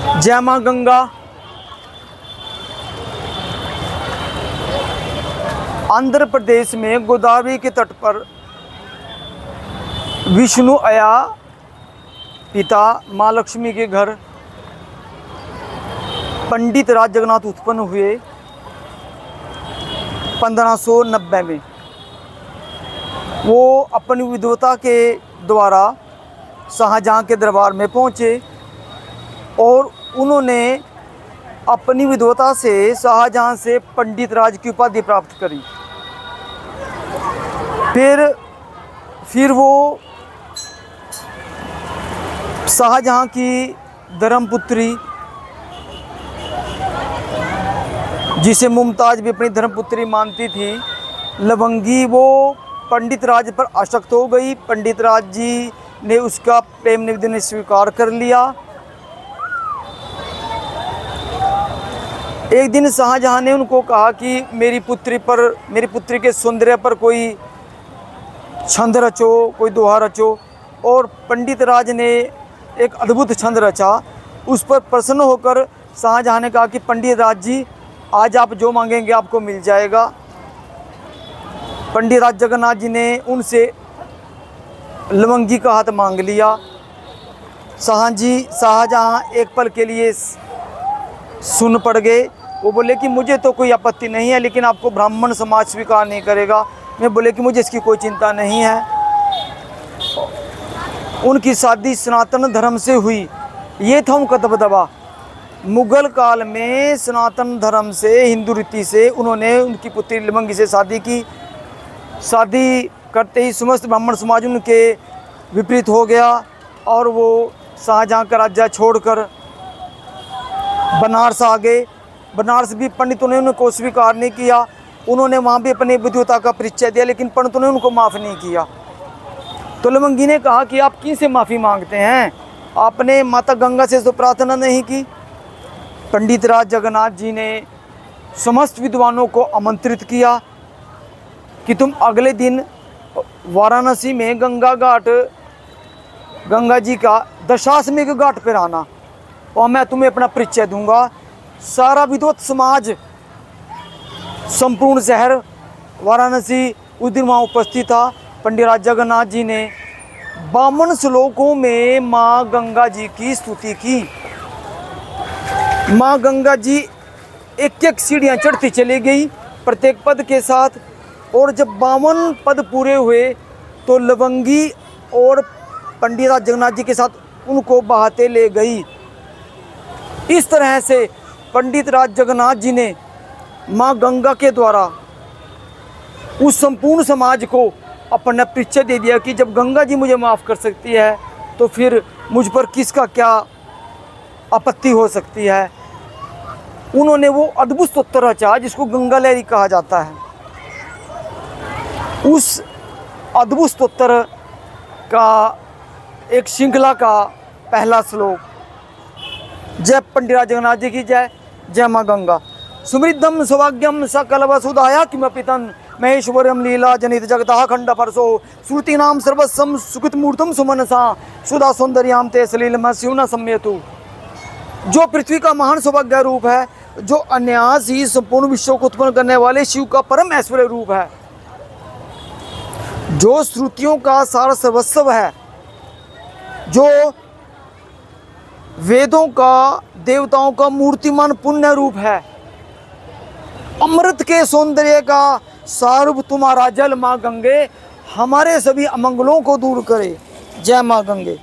जय मां गंगा। आंध्र प्रदेश में गोदावरी के तट पर विष्णु आया पिता मां लक्ष्मी के घर पंडित राज जगन्नाथ उत्पन्न हुए 1590 में। वो अपनी विद्वता के द्वारा शाहजहाँ के दरबार में पहुँचे और उन्होंने अपनी विद्वता से शाहजहाँ से पंडित राज की उपाधि प्राप्त करी। फिर वो शाहजहाँ की धर्मपुत्री, जिसे मुमताज़ भी अपनी धर्मपुत्री मानती थी, लवंगी, वो पंडित राज पर आसक्त हो गई। पंडित राज जी ने उसका प्रेम निवेदन स्वीकार कर लिया। एक दिन शाहजहाँ ने उनको कहा कि मेरी पुत्री के सौंदर्य पर कोई छंद रचो, कोई दोहा रचो। और पंडित राज ने एक अद्भुत छंद रचा। उस पर प्रसन्न होकर शाहजहाँ ने कहा कि पंडित राज जी, आज आप जो मांगेंगे आपको मिल जाएगा। पंडित राज जगन्नाथ जी ने उनसे लवंगी का हाथ मांग लिया। शाहजहाँ एक पल के लिए सुन पड़ गए। वो बोले कि मुझे तो कोई आपत्ति नहीं है, लेकिन आपको ब्राह्मण समाज स्वीकार नहीं करेगा। मैं बोले कि मुझे इसकी कोई चिंता नहीं है। उनकी शादी सनातन धर्म से हुई। ये था उनका दबदबा। मुगल काल में सनातन धर्म से, हिंदू रीति से उन्होंने उनकी पुत्री लवंगी से शादी की। शादी करते ही समस्त ब्राह्मण समाज उनके विपरीत हो गया और वो शाहजहाँ का राज्य छोड़कर बनारस आ गए। बनारस भी पंडितों ने उनको स्वीकार नहीं किया। उन्होंने वहाँ भी अपनी विद्वता का परिचय दिया, लेकिन पंडितों ने उनको माफ़ नहीं किया। तो लवंगी ने कहा कि आप किन से माफ़ी मांगते हैं? आपने माता गंगा से तो प्रार्थना नहीं की। पंडित राज जगन्नाथ जी ने समस्त विद्वानों को आमंत्रित किया कि तुम अगले दिन वाराणसी में गंगा जी का दशाश्वमेध घाट पर आना और मैं तुम्हें अपना परिचय दूंगा। सारा विद्वत समाज, संपूर्ण शहर वाराणसी उस दिन वहाँ उपस्थित था। पंडित राज जगन्नाथ जी ने 52 श्लोकों में माँ गंगा जी की स्तुति की। माँ गंगा जी एक एक सीढ़ियाँ चढ़ती चली गई प्रत्येक पद के साथ। और जब 52 पद पूरे हुए तो लवंगी और पंडित राज जगन्नाथ जी के साथ उनको बहाते ले गई। इस तरह से पंडित राज जगन्नाथ जी ने माँ गंगा के द्वारा उस संपूर्ण समाज को अपना परिचय दे दिया कि जब गंगा जी मुझे माफ़ कर सकती है तो फिर मुझ पर किसका क्या आपत्ति हो सकती है। उन्होंने वो अद्भुत स्तोत्र रचा जिसको गंगा लहरी कहा जाता है। उस अद्भुत स्तोत्र का एक श्रृंखला का पहला श्लोक, जय पंडित राज जगन्नाथ जी की जय। जय माँ गंगा। सुमृद्धम सौभाग्यम सकल वसुधाया किमपितन महेश्वरम लीला जनित जगतः खंड परसो श्रुति नाम सर्वस्वम सुकृत मूर्तम सुमनसा सुधा सौंदर्याम ते सलीलम शिवना सम्यतु। जो पृथ्वी का महान सौभाग्य रूप है, जो अनायास ही संपूर्ण विश्व को उत्पन्न करने वाले शिव का परम ऐश्वर्य रूप है, जो श्रुतियों का सार सर्वस्व है, जो वेदों का, देवताओं का मूर्तिमान पुण्य रूप है, अमृत के सौंदर्य का सारूप तुम्हारा जल माँ गंगे हमारे सभी अमंगलों को दूर करे। जय माँ गंगे।